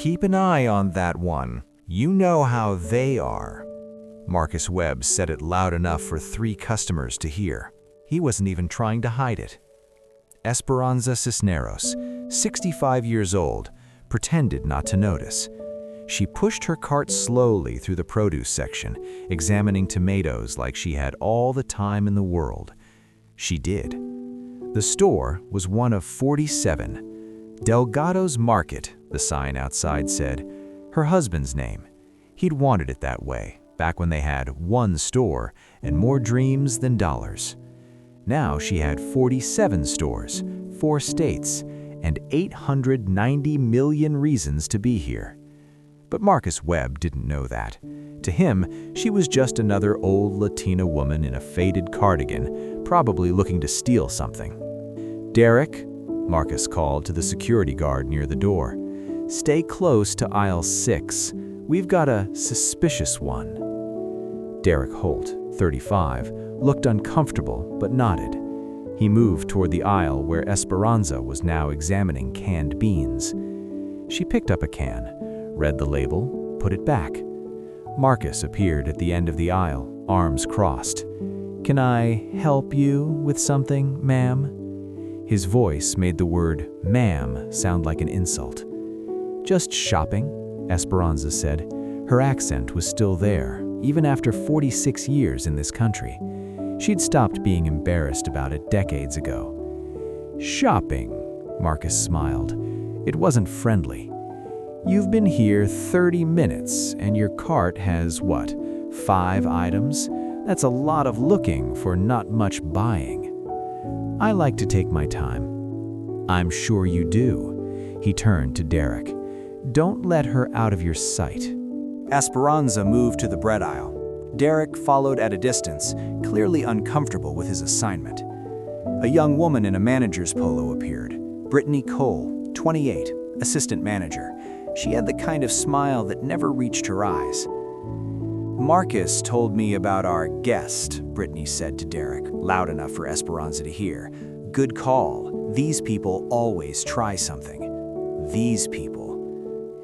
Keep an eye on that one. You know how they are." Marcus Webb said it loud enough for 3 customers to hear. He wasn't even trying to hide it. Esperanza Cisneros, 65 years old, pretended not to notice. She pushed her cart slowly through the produce section, examining tomatoes like she had all the time in the world. She did. The store was one of 47. Delgado's Market, the sign outside said, her husband's name. He'd wanted it that way, back when they had one store and more dreams than dollars. Now she had 47 stores, 4 states, and 890 million reasons to be here. But Marcus Webb didn't know that. To him, she was just another old Latina woman in a faded cardigan, probably looking to steal something. "Derek," Marcus called to the security guard near the door, "stay close to aisle 6. We've got a suspicious one." Derek Holt, 35, looked uncomfortable but nodded. He moved toward the aisle where Esperanza was now examining canned beans. She picked up a can, read the label, put it back. Marcus appeared at the end of the aisle, arms crossed. "Can I help you with something, ma'am?" His voice made the word "ma'am" sound like an insult. "Just shopping," Esperanza said. Her accent was still there, even after 46 years in this country. She'd stopped being embarrassed about it decades ago. "Shopping," Marcus smiled. It wasn't friendly. "You've been here 30 minutes, and your cart has, what, 5 items? That's a lot of looking for not much buying." "I like to take my time." "I'm sure you do." He turned to Derek. "Don't let her out of your sight." Esperanza moved to the bread aisle. Derek followed at a distance, clearly uncomfortable with his assignment. A young woman in a manager's polo appeared. Brittany Cole, 28, assistant manager. She had the kind of smile that never reached her eyes. "Marcus told me about our guest," Brittany said to Derek, loud enough for Esperanza to hear. "Good call. These people always try something." These people.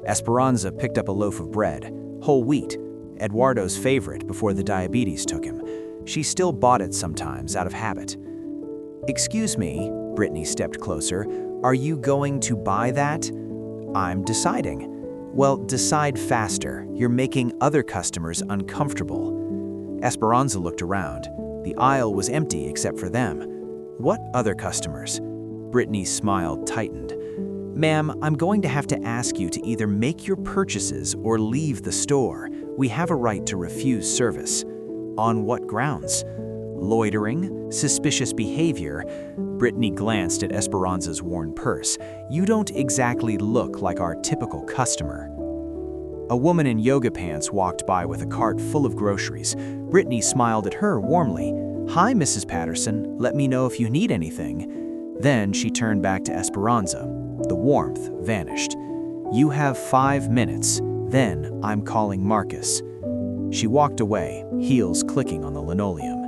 Esperanza picked up a loaf of bread, whole wheat, Eduardo's favorite before the diabetes took him. She still bought it sometimes out of habit. "Excuse me," Brittany stepped closer. "Are you going to buy that?" "I'm deciding." "Well, decide faster. You're making other customers uncomfortable." Esperanza looked around. The aisle was empty except for them. "What other customers?" Brittany's smile tightened. "Ma'am, I'm going to have to ask you to either make your purchases or leave the store. We have a right to refuse service." "On what grounds?" "Loitering, suspicious behavior." Brittany glanced at Esperanza's worn purse. "You don't exactly look like our typical customer." A woman in yoga pants walked by with a cart full of groceries. Brittany smiled at her warmly. "Hi, Mrs. Patterson. Let me know if you need anything." Then she turned back to Esperanza. The warmth vanished. "You have 5 minutes. Then I'm calling Marcus." She walked away, heels clicking on the linoleum.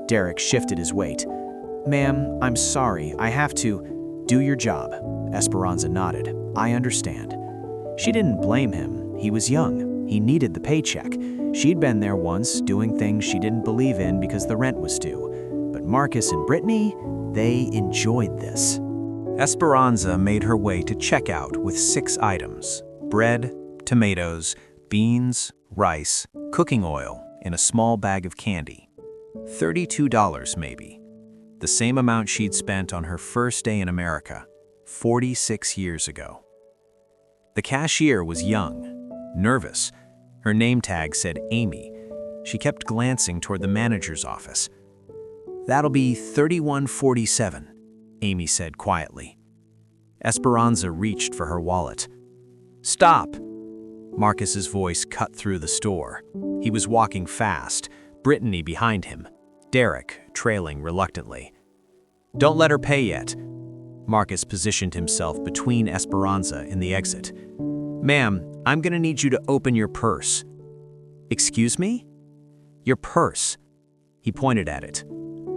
Derek shifted his weight. "Ma'am, I'm sorry. I have to." "Do your job." Esperanza nodded. "I understand." She didn't blame him. He was young. He needed the paycheck. She'd been there once, doing things she didn't believe in because the rent was due. But Marcus and Brittany, they enjoyed this. Esperanza made her way to checkout with 6 items: bread, tomatoes, beans, rice, cooking oil, and a small bag of candy. $32 maybe. The same amount she'd spent on her first day in America, 46 years ago. The cashier was young, nervous. Her name tag said Amy. She kept glancing toward the manager's office. "That'll be $31.47, Amy said quietly. Esperanza reached for her wallet. "Stop!" Marcus's voice cut through the store. He was walking fast, Brittany behind him, Derek trailing reluctantly. "Don't let her pay yet." Marcus positioned himself between Esperanza and the exit. "Ma'am, I'm gonna need you to open your purse." "Excuse me?" "Your purse." He pointed at it.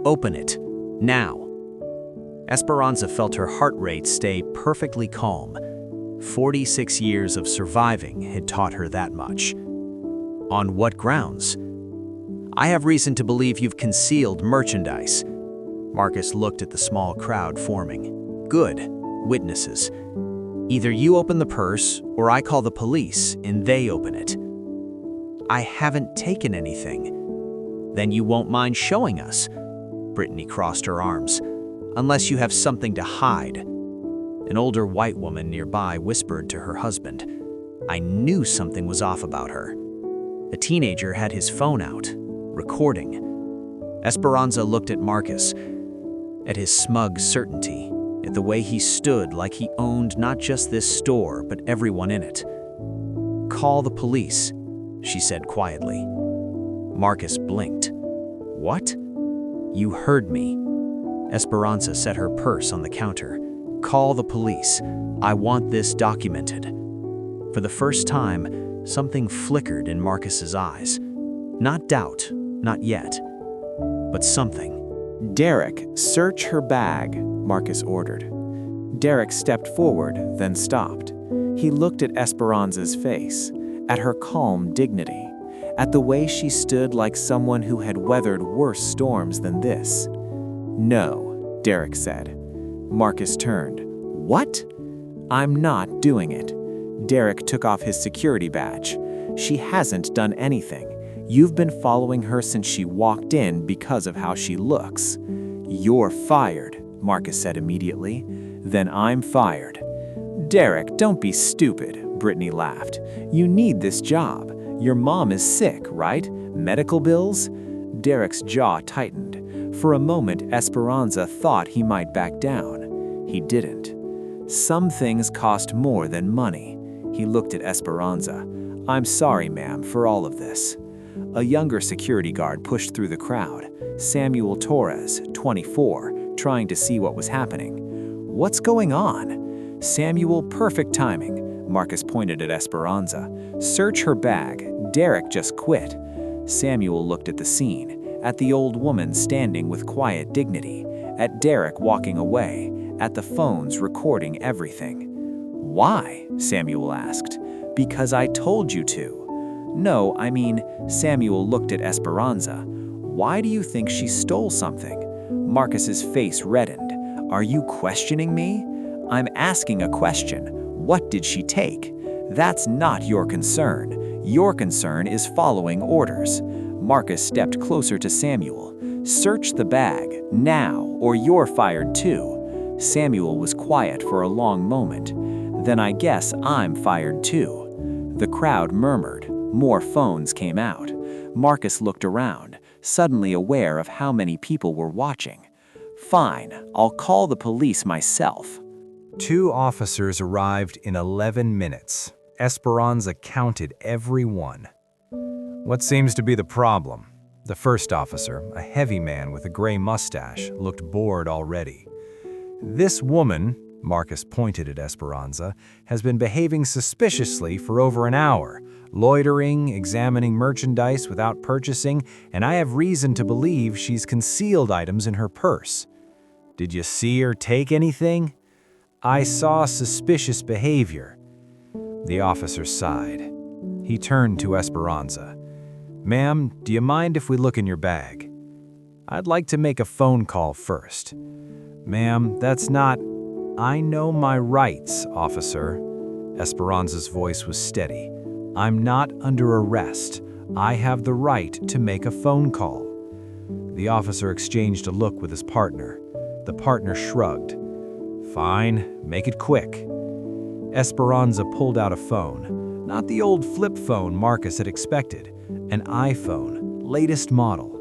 "Open it. Now." Esperanza felt her heart rate stay perfectly calm. 46 years of surviving had taught her that much. On what grounds? I have reason to believe you've concealed merchandise. Marcus looked at the small crowd forming. Good. Witnesses. Either you open the purse, or I call the police and they open it. I haven't taken anything. Then you won't mind showing us. Brittany crossed her arms. Unless you have something to hide. An older white woman nearby whispered to her husband. I knew something was off about her. A teenager had his phone out, recording. Esperanza looked at Marcus, at his smug certainty, at the way he stood like he owned not just this store, but everyone in it. Call the police, she said quietly. Marcus blinked. What? You heard me. Esperanza set her purse on the counter. Call the police. I want this documented. For the first time, something flickered in Marcus's eyes. Not doubt, not yet, but something. Derek, search her bag, Marcus ordered. Derek stepped forward, then stopped. He looked at Esperanza's face, at her calm dignity, at the way she stood like someone who had weathered worse storms than this. No, Derek said. Marcus turned. What? I'm not doing it. Derek took off his security badge. She hasn't done anything. You've been following her since she walked in because of how she looks. You're fired, Marcus said immediately. Then I'm fired. Derek, don't be stupid, Brittany laughed. You need this job. Your mom is sick, right? Medical bills? Derek's jaw tightened. For a moment, Esperanza thought he might back down. He didn't. Some things cost more than money. He looked at Esperanza. I'm sorry, ma'am, for all of this. A younger security guard pushed through the crowd. Samuel Torres, 24, trying to see what was happening. What's going on? Samuel, perfect timing. Marcus pointed at Esperanza. Search her bag. Derek just quit. Samuel looked at the scene, at the old woman standing with quiet dignity, at Derek walking away, at the phones recording everything. Why? Samuel asked. Because I told you to. No, I mean, Samuel looked at Esperanza. Why do you think she stole something? Marcus's face reddened. Are you questioning me? I'm asking a question. What did she take? That's not your concern. Your concern is following orders. Marcus stepped closer to Samuel. Search the bag, now, or you're fired too. Samuel was quiet for a long moment. Then I guess I'm fired too. The crowd murmured. More phones came out. Marcus looked around, suddenly aware of how many people were watching. Fine, I'll call the police myself. 2 officers arrived in 11 minutes. Esperanza counted every one. What seems to be the problem? The first officer, a heavy man with a gray mustache, looked bored already. This woman, Marcus pointed at Esperanza, has been behaving suspiciously for over an hour, loitering, examining merchandise without purchasing, and I have reason to believe she's concealed items in her purse. Did you see her take anything? I saw suspicious behavior. The officer sighed. He turned to Esperanza. Ma'am, do you mind if we look in your bag? I'd like to make a phone call first. Ma'am, that's not... I know my rights, officer. Esperanza's voice was steady. I'm not under arrest. I have the right to make a phone call. The officer exchanged a look with his partner. The partner shrugged. Fine, make it quick. Esperanza pulled out a phone. Not the old flip phone Marcus had expected. An iPhone, latest model.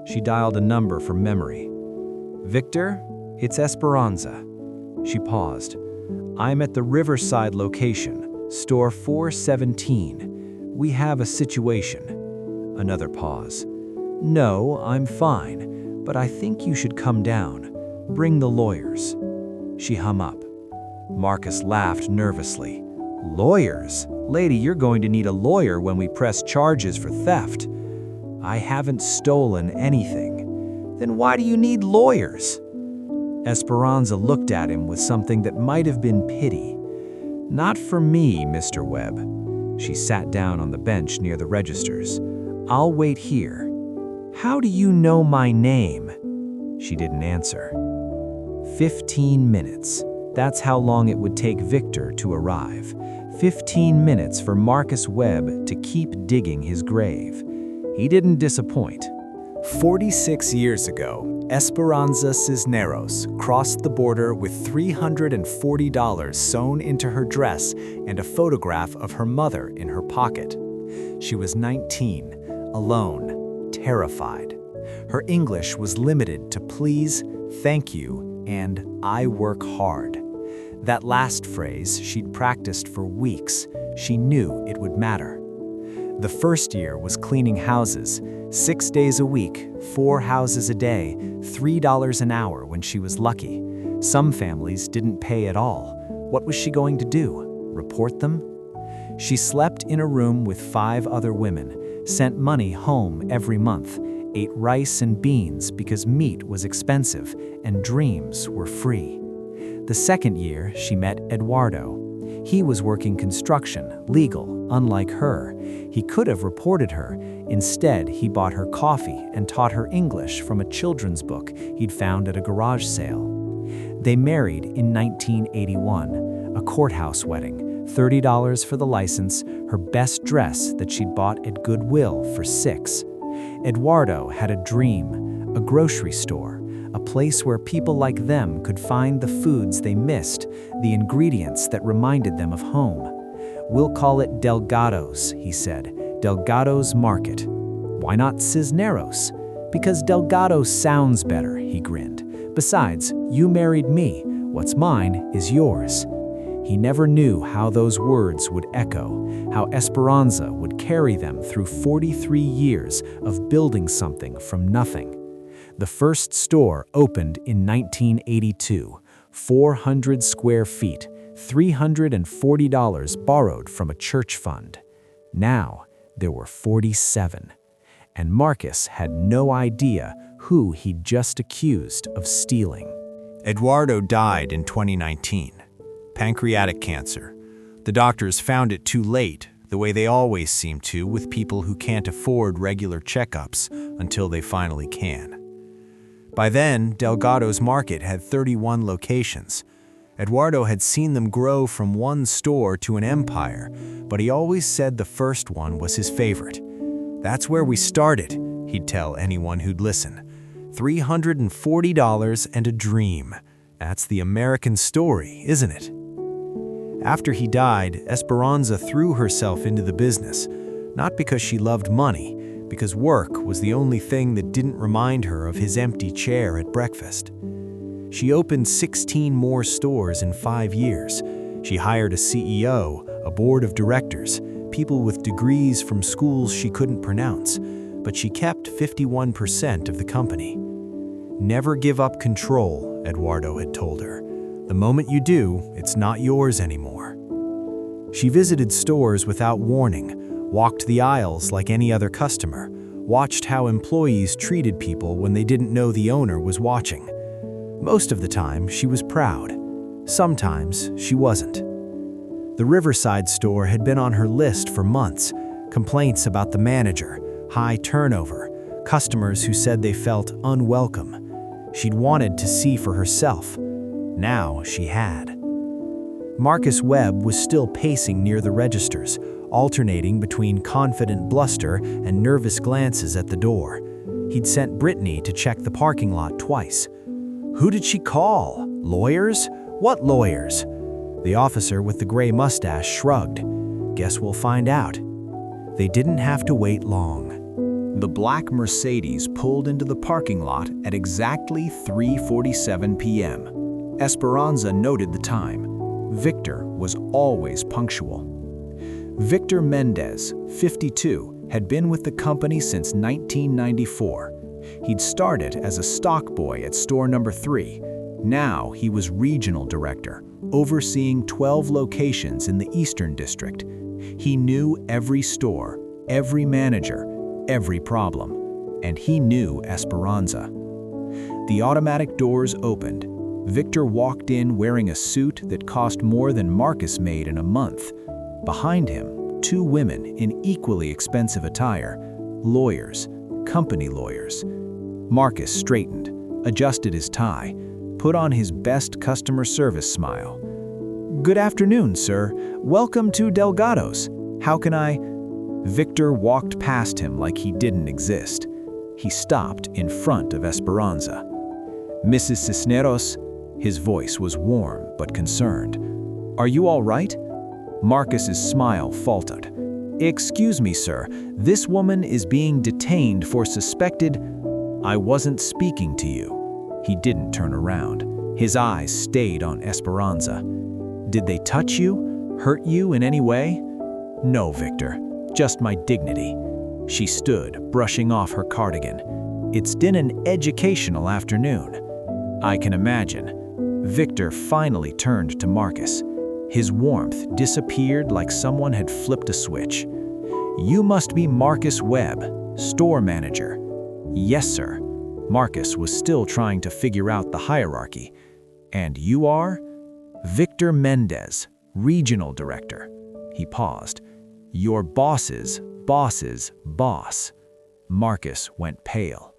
She dialed a number from memory. Victor, it's Esperanza. She paused. I'm at the Riverside location, store 417. We have a situation. Another pause. No, I'm fine, but I think you should come down. Bring the lawyers. She hung up. Marcus laughed nervously. Lawyers? Lady, you're going to need a lawyer when we press charges for theft. I haven't stolen anything. Then why do you need lawyers? Esperanza looked at him with something that might have been pity. "Not for me, Mr. Webb." She sat down on the bench near the registers. "I'll wait here." "How do you know my name?" She didn't answer. 15 minutes. That's how long it would take Victor to arrive. 15 minutes for Marcus Webb to keep digging his grave. He didn't disappoint. 46 years ago, Esperanza Cisneros crossed the border with $340 sewn into her dress and a photograph of her mother in her pocket. She was 19, alone, terrified. Her English was limited to please, thank you, and I work hard. That last phrase she'd practiced for weeks. She knew it would matter. The first year was cleaning houses, 6 days a week, 4 houses a day, $3 an hour when she was lucky. Some families didn't pay at all. What was she going to do? Report them? She slept in a room with 5 other women, sent money home every month, ate rice and beans because meat was expensive and dreams were free. The second year, she met Eduardo. He was working construction, legal, unlike her. He could have reported her. Instead, he bought her coffee and taught her English from a children's book he'd found at a garage sale. They married in 1981, a courthouse wedding, $30 for the license, her best dress that she'd bought at Goodwill for $6. Eduardo had a dream, a grocery store, a place where people like them could find the foods they missed, the ingredients that reminded them of home. "We'll call it Delgado's," he said. "Delgado's Market." "Why not Cisneros?" "Because Delgado sounds better," he grinned. "Besides, you married me. What's mine is yours." He never knew how those words would echo, how Esperanza would carry them through 43 years of building something from nothing. The first store opened in 1982, 400 square feet, $340 borrowed from a church fund. Now, there were 47. And Marcus had no idea who he'd just accused of stealing. Eduardo died in 2019. Pancreatic cancer. The doctors found it too late, the way they always seem to with people who can't afford regular checkups until they finally can. By then, Delgado's Market had 31 locations. Eduardo had seen them grow from one store to an empire, but he always said the first one was his favorite. "That's where we started," he'd tell anyone who'd listen. $340 and a dream. That's the American story, isn't it? After he died, Esperanza threw herself into the business, not because she loved money, because work was the only thing that didn't remind her of his empty chair at breakfast. She opened 16 more stores in 5 years. She hired a CEO, a board of directors, people with degrees from schools she couldn't pronounce, but she kept 51% of the company. "Never give up control," Eduardo had told her. "The moment you do, it's not yours anymore." She visited stores without warning, walked the aisles like any other customer, watched how employees treated people when they didn't know the owner was watching. Most of the time, she was proud. Sometimes, she wasn't. The Riverside store had been on her list for months. Complaints about the manager, high turnover, customers who said they felt unwelcome. She'd wanted to see for herself. Now she had. Marcus Webb was still pacing near the registers, alternating between confident bluster and nervous glances at the door. He'd sent Brittany to check the parking lot twice. Who did she call? Lawyers? What lawyers? The officer with the gray mustache shrugged. Guess we'll find out. They didn't have to wait long. The black Mercedes pulled into the parking lot at exactly 3:47 p.m. Esperanza noted the time. Victor was always punctual. Victor Mendez, 52, had been with the company since 1994. He'd started as a stock boy at store number 3. Now he was regional director, overseeing 12 locations in the Eastern District. He knew every store, every manager, every problem, and he knew Esperanza. The automatic doors opened. Victor walked in wearing a suit that cost more than Marcus made in a month. Behind him, two women in equally expensive attire, lawyers, company lawyers. Marcus straightened, adjusted his tie, put on his best customer service smile. "Good afternoon, sir. Welcome to Delgado's. How can I—" Victor walked past him like he didn't exist. He stopped in front of Esperanza. "Mrs. Cisneros," his voice was warm but concerned. "Are you all right?" Marcus's smile faltered. "Excuse me, sir. This woman is being detained for suspected—" "I wasn't speaking to you." He didn't turn around. His eyes stayed on Esperanza. "Did they touch you? Hurt you in any way?" "No, Victor. Just my dignity." She stood, brushing off her cardigan. "It's been an educational afternoon." "I can imagine." Victor finally turned to Marcus. His warmth disappeared like someone had flipped a switch. "You must be Marcus Webb, store manager." "Yes, sir." Marcus was still trying to figure out the hierarchy. "And you are?" "Victor Mendez, regional director." He paused. "Your boss's boss." Marcus went pale.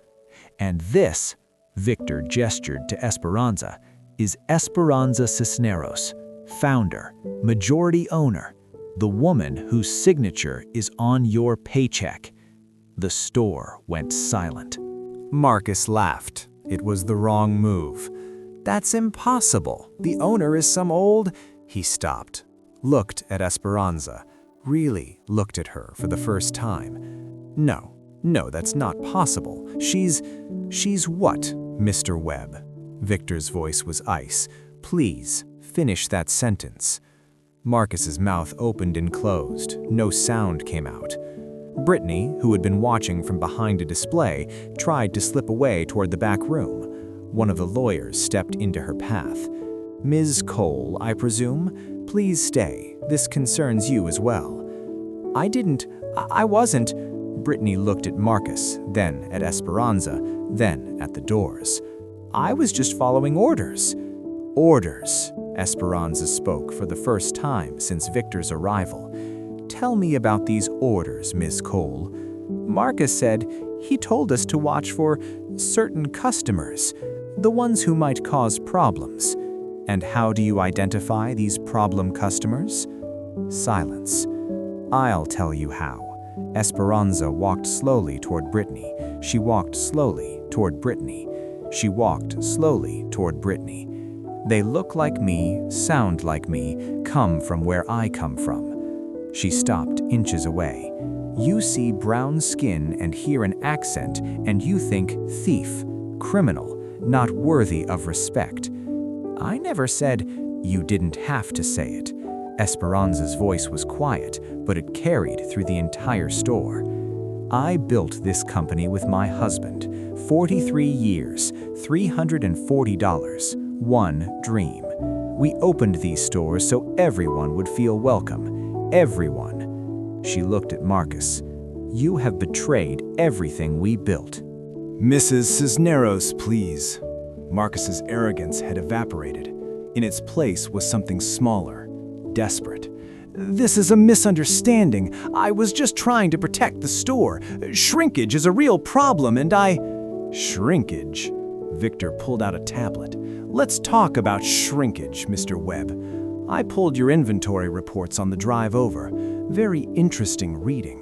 "And this," Victor gestured to Esperanza, "is Esperanza Cisneros, founder, majority owner, the woman whose signature is on your paycheck." The store went silent. Marcus laughed. It was the wrong move. "That's impossible. The owner is some old—" He stopped, looked at Esperanza, really looked at her for the first time. No, that's not possible. She's what, Mr. Webb?" Victor's voice was ice. "Please, finish that sentence." Marcus's mouth opened and closed. No sound came out. Brittany, who had been watching from behind a display, tried to slip away toward the back room. One of the lawyers stepped into her path. "Ms. Cole, I presume? Please stay. This concerns you as well." I wasn't." Brittany looked at Marcus, then at Esperanza, then at the doors. "I was just following orders." "Orders," Esperanza spoke for the first time since Victor's arrival. "Tell me about these orders, Ms. Cole." "Marcus said he told us to watch for certain customers, the ones who might cause problems." "And how do you identify these problem customers?" Silence. "I'll tell you how." Esperanza walked slowly toward Brittany. She walked slowly toward Brittany. She walked slowly toward Brittany. "They look like me, sound like me, come from where I come from." She stopped inches away. "You see brown skin and hear an accent, and you think thief, criminal, not worthy of respect." "I never said—" "You didn't have to say it." Esperanza's voice was quiet, but it carried through the entire store. "I built this company with my husband. 43 years, $340, one dream. We opened these stores so everyone would feel welcome. Everyone." She looked at Marcus. "You have betrayed everything we built." "Mrs. Cisneros, please." Marcus's arrogance had evaporated. In its place was something smaller, desperate. "This is a misunderstanding. I was just trying to protect the store. Shrinkage is a real problem and I—" "Shrinkage?" Victor pulled out a tablet. "Let's talk about shrinkage, Mr. Webb. I pulled your inventory reports on the drive over. Very interesting reading."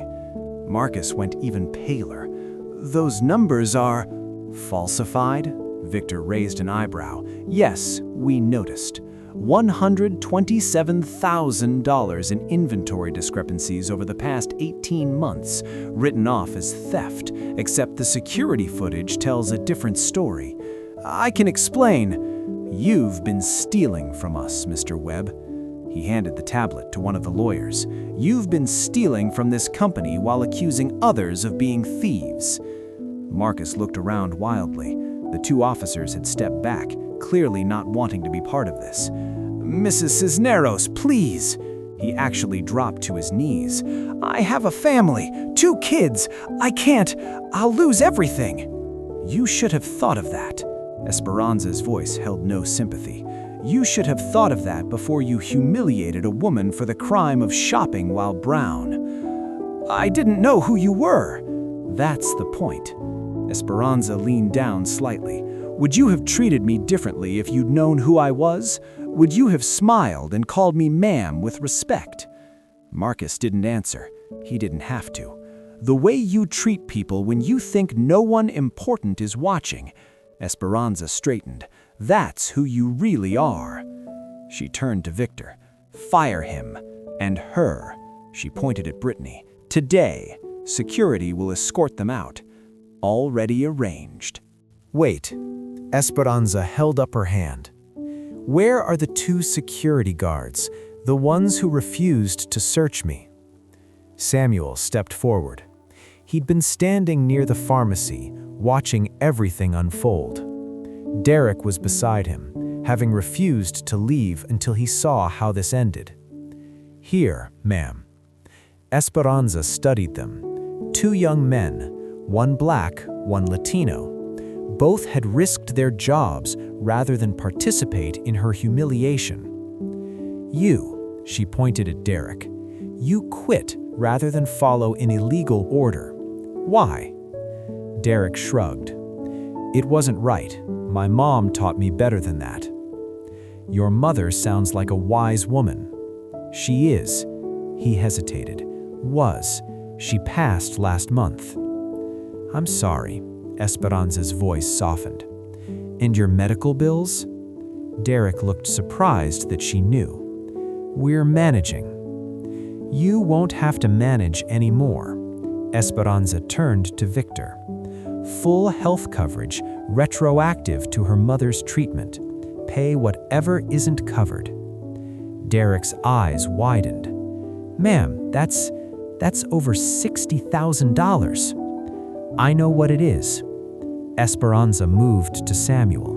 Marcus went even paler. "Those numbers are—" "Falsified?" Victor raised an eyebrow. "Yes, we noticed. $127,000 in inventory discrepancies over the past 18 months, written off as theft, except the security footage tells a different story. I can explain. You've been stealing from us, Mr. Webb." He handed the tablet to one of the lawyers. "You've been stealing from this company while accusing others of being thieves." Marcus looked around wildly. The two officers had stepped back, clearly not wanting to be part of this. "Mrs. Cisneros, please!" He actually dropped to his knees. "I have a family, 2 kids. I can't. I'll lose everything." "You should have thought of that." Esperanza's voice held no sympathy. "You should have thought of that before you humiliated a woman for the crime of shopping while brown." "I didn't know who you were." "That's the point." Esperanza leaned down slightly. "Would you have treated me differently if you'd known who I was? Would you have smiled and called me ma'am with respect?" Marcus didn't answer. He didn't have to. "The way you treat people when you think no one important is watching." Esperanza straightened. "That's who you really are." She turned to Victor. "Fire him. And her." She pointed at Brittany. "Today, security will escort them out. Already arranged." Wait. Esperanza held up her hand. "Where are the 2 security guards, the ones who refused to search me?" Samuel stepped forward. He'd been standing near the pharmacy, watching everything unfold. Derek was beside him, having refused to leave until he saw how this ended. "Here, ma'am." Esperanza studied them. 2 young men, one black, one Latino. Both had risked their jobs rather than participate in her humiliation. "You," she pointed at Derek, "you quit rather than follow an illegal order. Why?" Derek shrugged. "It wasn't right. My mom taught me better than that." "Your mother sounds like a wise woman." "She is." He hesitated. "Was. She passed last month." "I'm sorry." Esperanza's voice softened. "And your medical bills?" Derek looked surprised that she knew. "We're managing." "You won't have to manage anymore." Esperanza turned to Victor. "Full health coverage, retroactive to her mother's treatment. Pay whatever isn't covered." Derek's eyes widened. "Ma'am, that's over $60,000. "I know what it is." Esperanza moved to Samuel.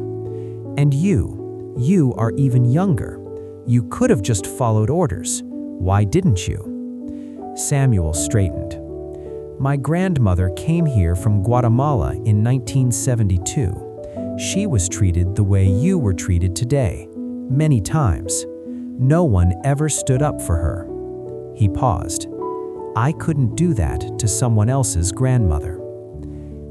"And you are even younger. You could have just followed orders. Why didn't you?" Samuel straightened. "My grandmother came here from Guatemala in 1972. She was treated the way you were treated today, many times. No one ever stood up for her." He paused. "I couldn't do that to someone else's grandmother."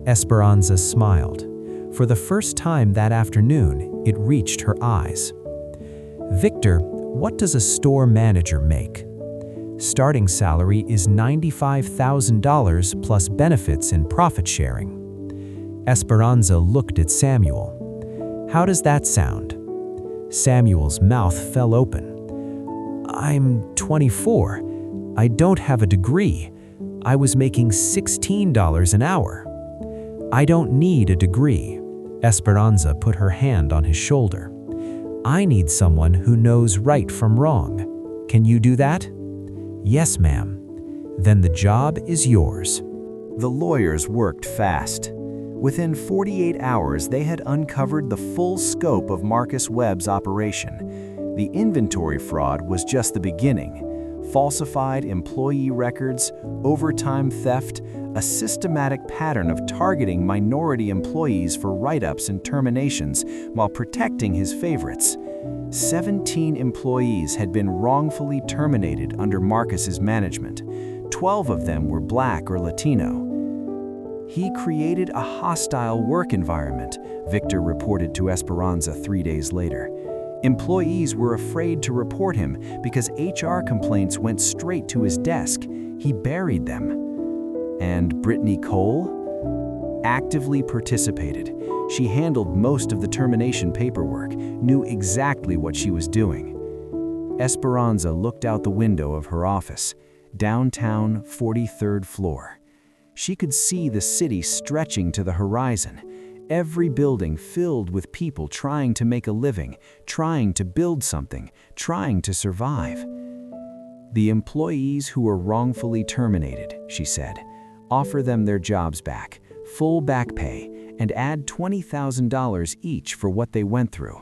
Esperanza smiled. For the first time that afternoon, it reached her eyes. "Victor, what does a store manager make?" "Starting salary is $95,000 plus benefits and profit sharing." Esperanza looked at Samuel. "How does that sound?" Samuel's mouth fell open. "I'm 24. I don't have a degree. I was making $16 an hour." "I don't need a degree." Esperanza put her hand on his shoulder. "I need someone who knows right from wrong. Can you do that?" "Yes, ma'am." "Then the job is yours." The lawyers worked fast. Within 48 hours, they had uncovered the full scope of Marcus Webb's operation. The inventory fraud was just the beginning. Falsified employee records, overtime theft, a systematic pattern of targeting minority employees for write-ups and terminations while protecting his favorites. 17 employees had been wrongfully terminated under Marcus's management. 12 of them were Black or Latino. He created a hostile work environment, Victor reported to Esperanza 3 days later. Employees were afraid to report him because HR complaints went straight to his desk. He buried them. And Brittany Cole? Actively participated. She handled most of the termination paperwork, knew exactly what she was doing. Esperanza looked out the window of her office, downtown 43rd floor. She could see the city stretching to the horizon, every building filled with people trying to make a living, trying to build something, trying to survive. "The employees who were wrongfully terminated," she said, "offer them their jobs back, full back pay, and add $20,000 each for what they went through.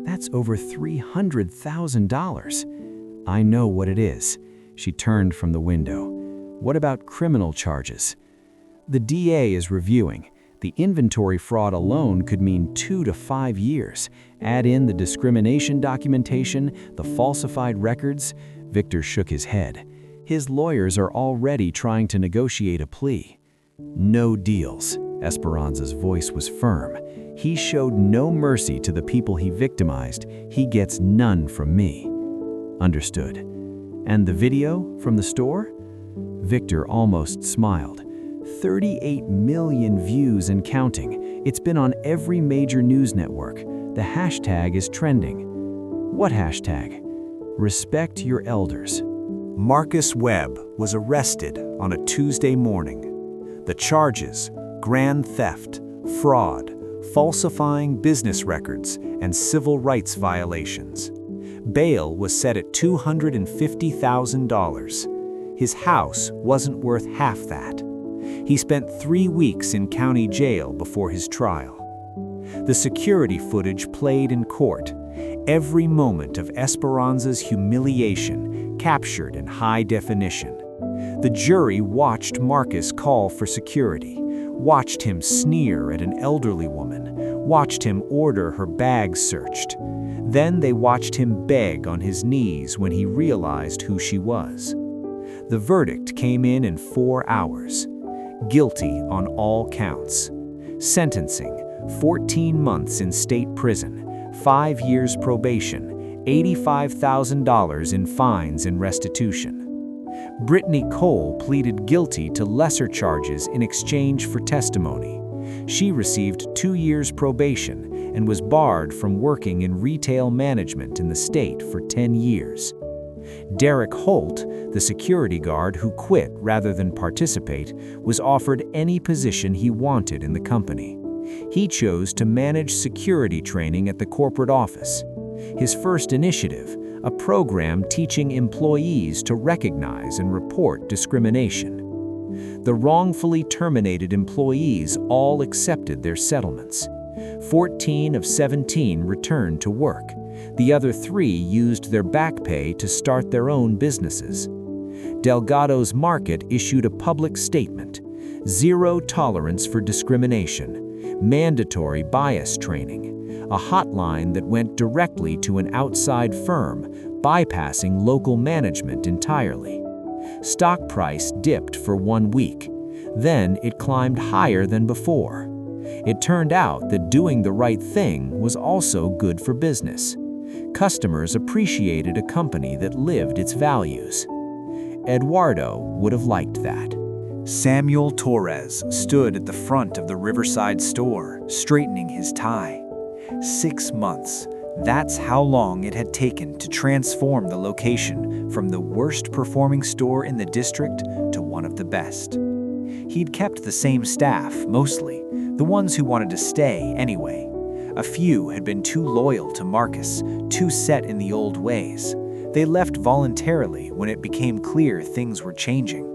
That's over $300,000. I know what it is." She turned from the window. "What about criminal charges?" "The DA is reviewing. The inventory fraud alone could mean 2 to 5 years. Add in the discrimination documentation, the falsified records. Victor shook his head. His lawyers are already trying to negotiate a plea. No deals. Esperanza's voice was firm. He showed no mercy to the people he victimized. He gets none from me. Understood. And the video from the store? Victor almost smiled. 38 million views and counting. It's been on every major news network. The hashtag is trending. What hashtag? Respect your elders. Marcus Webb was arrested on a Tuesday morning. The charges: grand theft, fraud, falsifying business records, and civil rights violations. Bail was set at $250,000. His house wasn't worth half that. He spent 3 weeks in county jail before his trial. The security footage played in court, every moment of Esperanza's humiliation captured in high definition. The jury watched Marcus call for security, watched him sneer at an elderly woman, watched him order her bag searched. Then they watched him beg on his knees when he realized who she was. The verdict came in 4 hours. Guilty on all counts. Sentencing: 14 months in state prison, 5 years probation, $85,000 in fines and restitution. Brittany Cole pleaded guilty to lesser charges in exchange for testimony. She received 2 years probation and was barred from working in retail management in the state for 10 years. Derek Holt, the security guard who quit rather than participate, was offered any position he wanted in the company. He chose to manage security training at the corporate office. His first initiative, a program teaching employees to recognize and report discrimination. The wrongfully terminated employees all accepted their settlements. 14 of 17 returned to work. The other 3 used their back pay to start their own businesses. Delgado's market issued a public statement: zero tolerance for discrimination, mandatory bias training, a hotline that went directly to an outside firm, bypassing local management entirely. Stock price dipped for 1 week. Then it climbed higher than before. It turned out that doing the right thing was also good for business. Customers appreciated a company that lived its values. Eduardo would have liked that. Samuel Torres stood at the front of the Riverside store, straightening his tie. 6 months. That's how long it had taken to transform the location from the worst performing store in the district to one of the best. He'd kept the same staff, mostly, the ones who wanted to stay anyway. A few had been too loyal to Marcus, too set in the old ways. They left voluntarily when it became clear things were changing.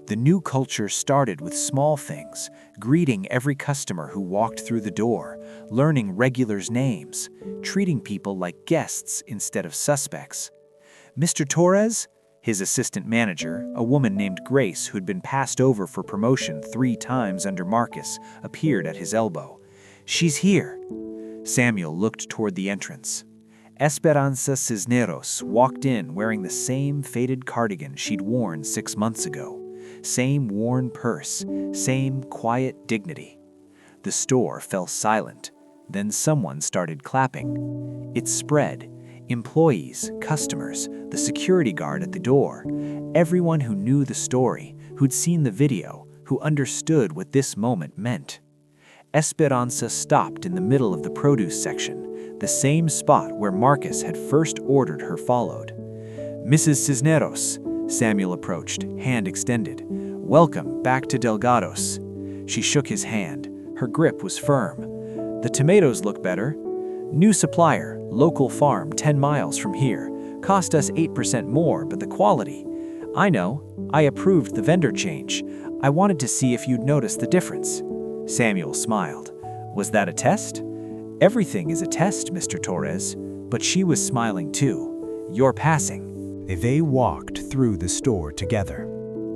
The new culture started with small things, greeting every customer who walked through the door, learning regulars' names, treating people like guests instead of suspects. Mr. Torres, his assistant manager, a woman named Grace who'd been passed over for promotion 3 times under Marcus, appeared at his elbow. "She's here." Samuel looked toward the entrance. Esperanza Cisneros walked in wearing the same faded cardigan she'd worn 6 months ago. Same worn purse, same quiet dignity. The store fell silent. Then someone started clapping. It spread. Employees, customers, the security guard at the door, everyone who knew the story, who'd seen the video, who understood what this moment meant. Esperanza stopped in the middle of the produce section, the same spot where Marcus had first ordered her followed. "Mrs. Cisneros," Samuel approached, hand extended. "Welcome back to Delgado's." She shook his hand. Her grip was firm. "The tomatoes look better. New supplier, local farm 10 miles from here. Cost us 8% more, but the quality. I know. I approved the vendor change. I wanted to see if you'd notice the difference." Samuel smiled. "Was that a test?" "Everything is a test, Mr. Torres." But she was smiling too. "You're passing." They walked through the store together.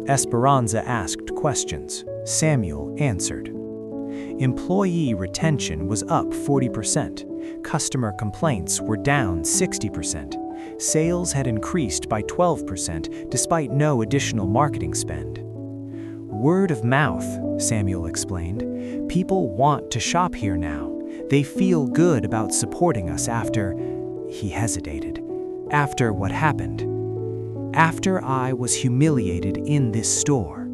Esperanza asked questions. Samuel answered. Employee retention was up 40%. Customer complaints were down 60%. Sales had increased by 12% despite no additional marketing spend. Word of mouth, Samuel explained. People want to shop here now. They feel good about supporting us after, he hesitated, after what happened. After I was humiliated in this store.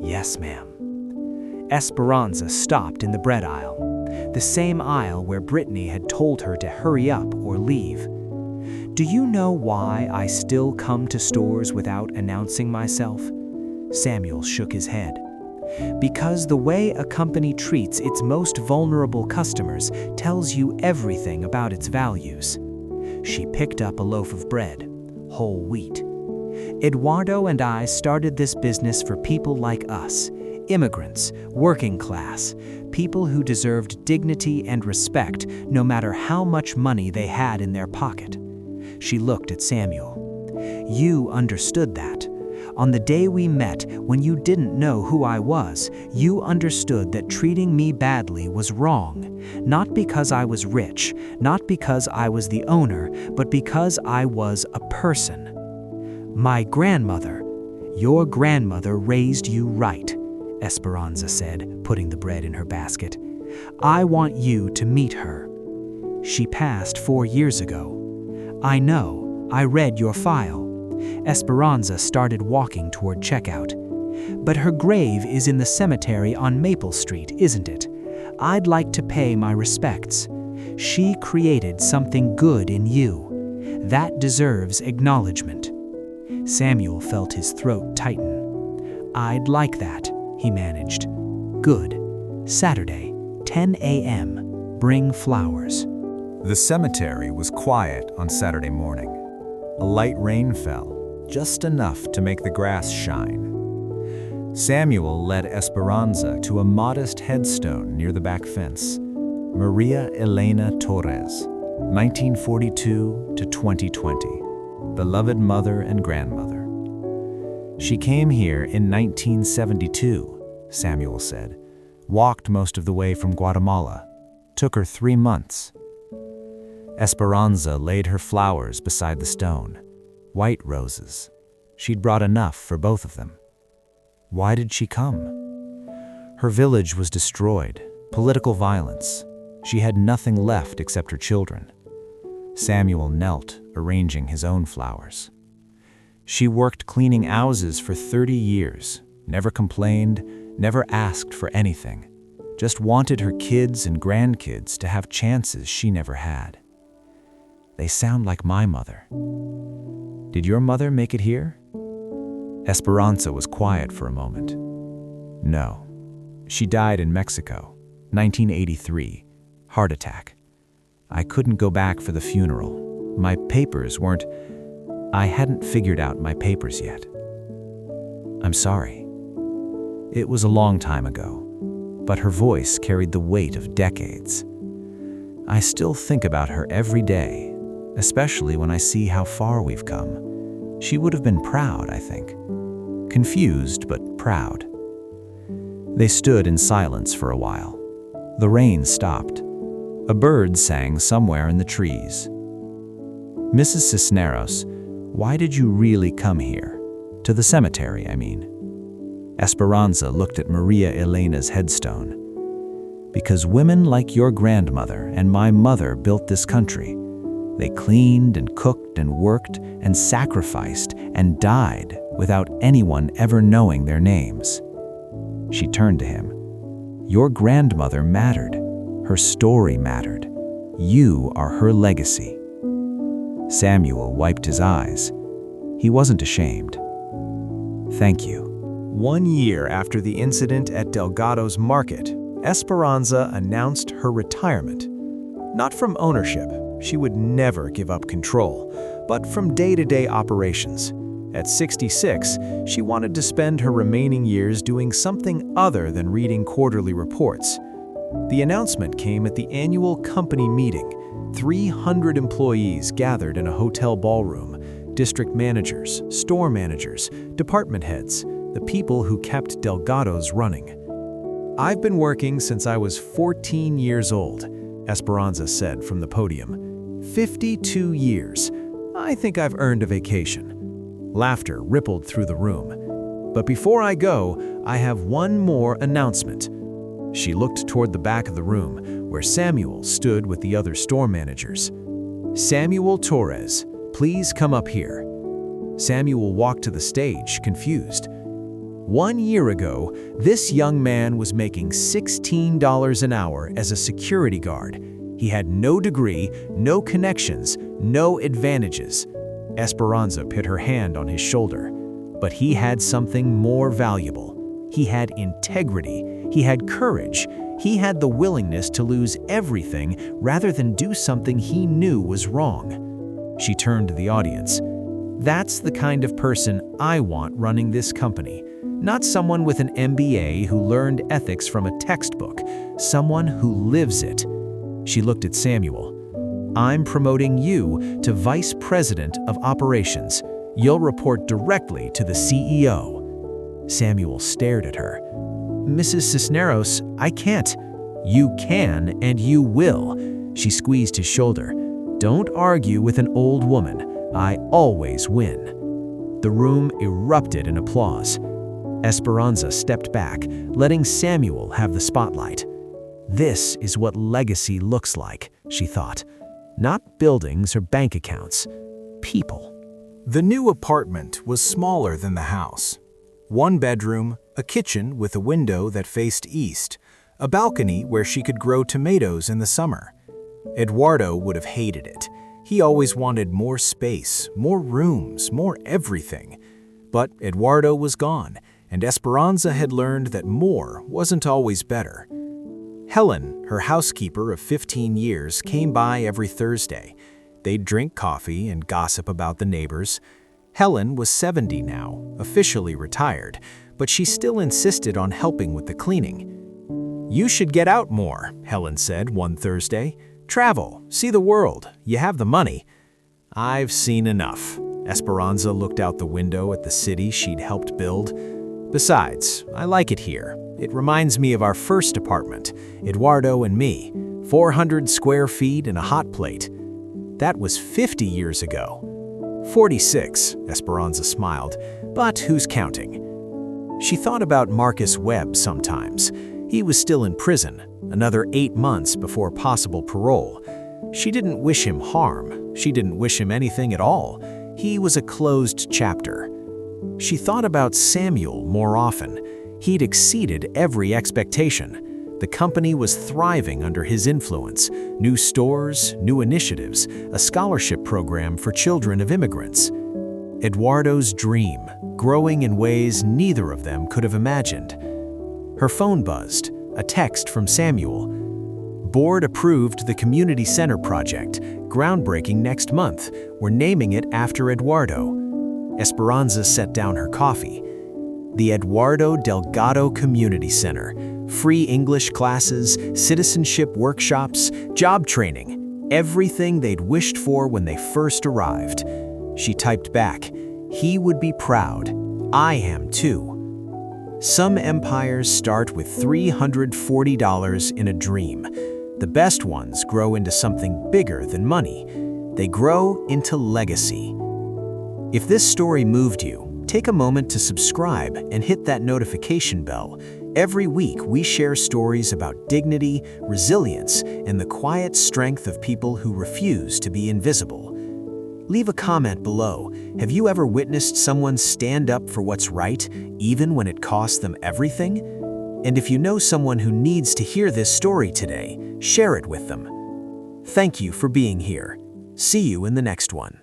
Yes, ma'am. Esperanza stopped in the bread aisle, the same aisle where Brittany had told her to hurry up or leave. Do you know why I still come to stores without announcing myself? Samuel shook his head. Because the way a company treats its most vulnerable customers tells you everything about its values. She picked up a loaf of bread, whole wheat. Eduardo and I started this business for people like us, immigrants, working class, people who deserved dignity and respect no matter how much money they had in their pocket. She looked at Samuel. You understood that. On the day we met, when you didn't know who I was, you understood that treating me badly was wrong. Not because I was rich, not because I was the owner, but because I was a person. My grandmother, your grandmother raised you right, Esperanza said, putting the bread in her basket. I want you to meet her. She passed 4 years ago. I know, I read your file. Esperanza started walking toward checkout. But her grave is in the cemetery on Maple Street, isn't it? I'd like to pay my respects. She created something good in you. That deserves acknowledgement. Samuel felt his throat tighten. I'd like that, he managed. Good. Saturday, 10 a.m. Bring flowers. The cemetery was quiet on Saturday morning. A light rain fell, just enough to make the grass shine. Samuel led Esperanza to a modest headstone near the back fence. Maria Elena Torres, 1942 to 2020, beloved mother and grandmother. She came here in 1972, Samuel said, walked most of the way from Guatemala. Took her 3 months. Esperanza laid her flowers beside the stone, white roses. She'd brought enough for both of them. Why did she come? Her village was destroyed, political violence. She had nothing left except her children. Samuel knelt, arranging his own flowers. She worked cleaning houses for 30 years, never complained, never asked for anything, just wanted her kids and grandkids to have chances she never had. They sound like my mother. Did your mother make it here? Esperanza was quiet for a moment. No. She died in Mexico, 1983, heart attack. I couldn't go back for the funeral. My papers weren't... I hadn't figured out my papers yet. I'm sorry. It was a long time ago, but her voice carried the weight of decades. I still think about her every day, especially when I see how far we've come. She would have been proud, I think. Confused, but proud. They stood in silence for a while. The rain stopped. A bird sang somewhere in the trees. Mrs. Cisneros, why did you really come here? To the cemetery, I mean. Esperanza looked at Maria Elena's headstone. Because women like your grandmother and my mother built this country. They cleaned and cooked and worked and sacrificed and died without anyone ever knowing their names. She turned to him. Your grandmother mattered. Her story mattered. You are her legacy. Samuel wiped his eyes. He wasn't ashamed. Thank you. 1 year after the incident at Delgado's market, Esperanza announced her retirement. Not from ownership. She would never give up control, but from day-to-day operations. At 66, she wanted to spend her remaining years doing something other than reading quarterly reports. The announcement came at the annual company meeting. 300 employees gathered in a hotel ballroom. District managers, store managers, department heads, the people who kept Delgado's running. I've been working since I was 14 years old, Esperanza said from the podium. 52 years. I think I've earned a vacation. Laughter rippled through the room. But before I go, I have one more announcement. She looked toward the back of the room, where Samuel stood with the other store managers. Samuel Torres, please come up here. Samuel walked to the stage, confused. 1 year ago, this young man was making $16 an hour as a security guard. He had no degree, no connections, no advantages. Esperanza put her hand on his shoulder. But he had something more valuable. He had integrity. He had courage. He had the willingness to lose everything rather than do something he knew was wrong. She turned to the audience. That's the kind of person I want running this company. Not someone with an MBA who learned ethics from a textbook, someone who lives it. She looked at Samuel. I'm promoting you to Vice President of Operations. You'll report directly to the CEO. Samuel stared at her. Mrs. Cisneros, I can't. You can and you will. She squeezed his shoulder. Don't argue with an old woman. I always win. The room erupted in applause. Esperanza stepped back, letting Samuel have the spotlight. This is what legacy looks like, she thought. Not buildings or bank accounts. People. The new apartment was smaller than the house. 1 bedroom, a kitchen with a window that faced east, a balcony where she could grow tomatoes in the summer. Eduardo would have hated it. He always wanted more space, more rooms, more everything. But Eduardo was gone, and Esperanza had learned that more wasn't always better. Helen, her housekeeper of 15 years, came by every Thursday. They'd drink coffee and gossip about the neighbors. Helen was 70 now, officially retired, but she still insisted on helping with the cleaning. You should get out more, Helen said one Thursday. Travel, see the world, you have the money. I've seen enough. Esperanza looked out the window at the city she'd helped build. Besides, I like it here. It reminds me of our first apartment, Eduardo and me, 400 square feet and a hot plate. That was 50 years ago. 46, Esperanza smiled, but who's counting? She thought about Marcus Webb sometimes. He was still in prison, another 8 months before possible parole. She didn't wish him harm. She didn't wish him anything at all. He was a closed chapter. She thought about Samuel more often. He'd exceeded every expectation. The company was thriving under his influence. New stores, new initiatives, a scholarship program for children of immigrants. Eduardo's dream, growing in ways neither of them could have imagined. Her phone buzzed, a text from Samuel. Board approved the community center project, groundbreaking next month. We're naming it after Eduardo. Esperanza set down her coffee. The Eduardo Delgado Community Center. Free English classes, citizenship workshops, job training. Everything they'd wished for when they first arrived. She typed back, he would be proud. I am too. Some empires start with $340 in a dream. The best ones grow into something bigger than money. They grow into legacy. If this story moved you, take a moment to subscribe and hit that notification bell. Every week, we share stories about dignity, resilience, and the quiet strength of people who refuse to be invisible. Leave a comment below. Have you ever witnessed someone stand up for what's right, even when it costs them everything? And if you know someone who needs to hear this story today, share it with them. Thank you for being here. See you in the next one.